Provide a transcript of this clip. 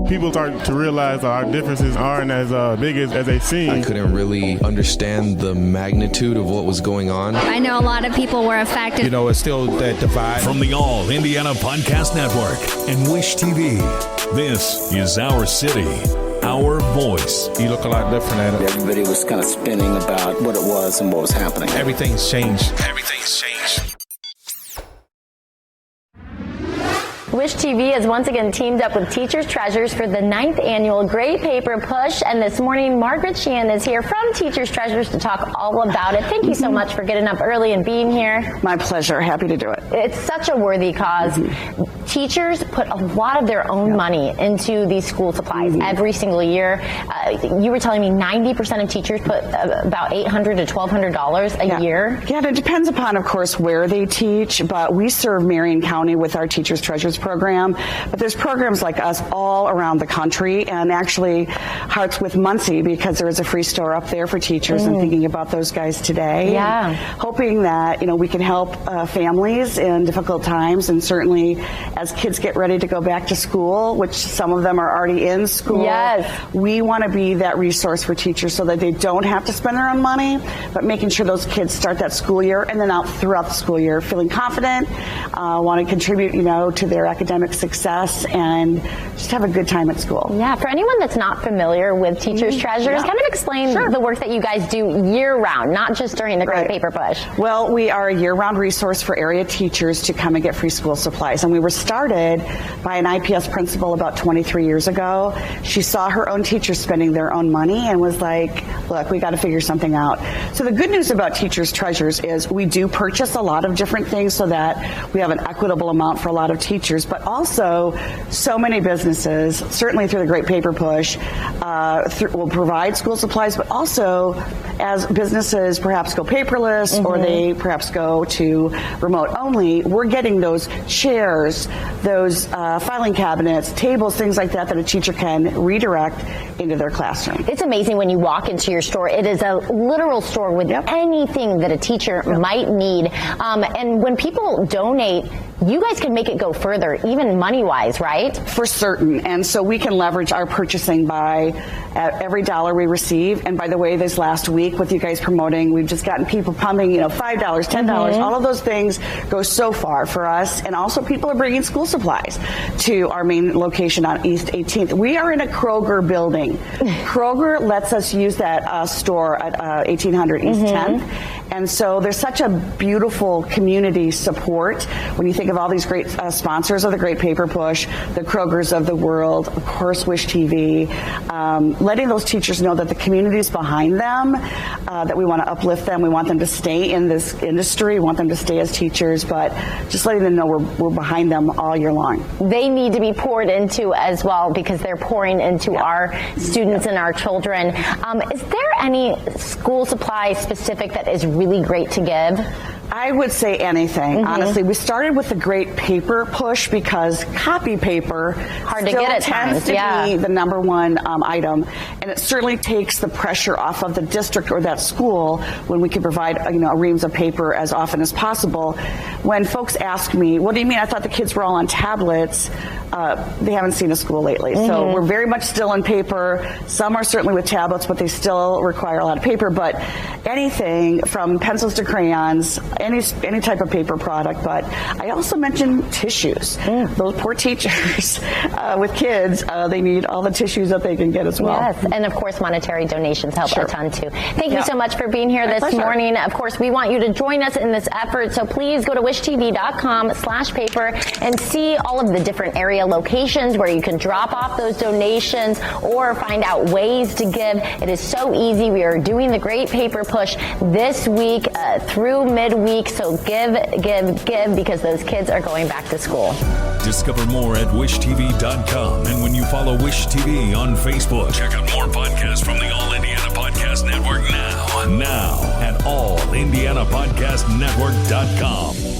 people start to realize our differences aren't as big as they seem. I couldn't really understand the magnitude of what was going on. I know a lot of people were affected. You know, it's still that divide. From the All Indiana Podcast Network and Wish TV, this is Our City, Our Voice. You look a lot different at it. Everybody was kind of spinning about what it was and what was happening. Everything's changed. Everything's changed. Wish TV has once again teamed up with Teachers Treasures for the 9th annual Gr8 Paper Push. And this morning, Margaret Sheehan is here from Teachers Treasures to talk all about it. Thank you so much for getting up early and being here. My pleasure. Happy to do it. It's such a worthy cause. Teachers put a lot of their own money into these school supplies every single year. You were telling me 90% of teachers put about $800 to $1,200 a year. Yeah, and it depends upon, of course, where they teach. But we serve Marion County with our Teachers Treasures program. But there's programs like us all around the country, and actually Hearts with Muncie, because there is a free store up there for teachers, and thinking about those guys today. Yeah. Hoping that, you know, we can help families in difficult times, and certainly as kids get ready to go back to school, which some of them are already in school. Yes. We want to be that resource for teachers so that they don't have to spend their own money, but making sure those kids start that school year and then out throughout the school year feeling confident, want to contribute, you know, to their academic success and just have a good time at school. Yeah, for anyone that's not familiar with Teachers Treasures, kind of explain the work that you guys do year-round, not just during the Gr8 Paper Push. Well, we are a year-round resource for area teachers to come and get free school supplies. And we were started by an IPS principal about 23 years ago. She saw her own teachers spending their own money and was like, look, we got to figure something out. So the good news about Teachers Treasures is we do purchase a lot of different things so that we have an equitable amount for a lot of teachers, but also so many businesses, certainly through the Gr8 Paper Push, will provide school supplies, but also as businesses perhaps go paperless or they perhaps go to remote only, we're getting those chairs, those filing cabinets, tables, things like that a teacher can redirect into their classroom. It's amazing when you walk into your store. It is a literal store with anything that a teacher might need. And when people donate, you guys can make it go further, even money-wise, right? For certain. And so we can leverage our purchasing by every dollar we receive. And by the way, this last week with you guys promoting, we've just gotten people pumping, you know, $5, $10. All of those things go so far for us. And also people are bringing school supplies to our main location on East 18th. We are in a Kroger building. Kroger lets us use that store at 1800 East 10th. And so there's such a beautiful community support when you think of all these great sponsors of the Gr8 Paper Push, the Krogers of the world, of course, Wish TV, letting those teachers know that the community is behind them, that we want to uplift them. We want them to stay in this industry. We want them to stay as teachers, but just letting them know we're behind them all year long. They need to be poured into as well because they're pouring into our students and our children. Is there any school supply specific that is really great to give? I would say anything, honestly. We started with the Gr8 Paper Push because copy paper hard to get at tends to be the number one item, and it certainly takes the pressure off of the district or that school when we can provide reams of paper as often as possible. When folks ask me, what do you mean? I thought the kids were all on tablets. They haven't seen a school lately, so we're very much still in paper. Some are certainly with tablets, but they still require a lot of paper. But anything from pencils to crayons, any type of paper product. But I also mentioned tissues. Those poor teachers with kids, they need all the tissues that they can get as well. Yes, and of course monetary donations help a ton too. Thank you so much for being here this morning. Of course, we want you to join us in this effort, so please go to wishtv.com/paper and see all of the different area locations where you can drop off those donations or find out ways to give. It is so easy. We are doing the Gr8 Paper Push this week through midweek, so give because those kids are going back to school. Discover more at wishtv.com, and when you follow Wish TV on Facebook, check out more podcasts from the All Indiana Podcast Network now at allindianapodcastnetwork.com.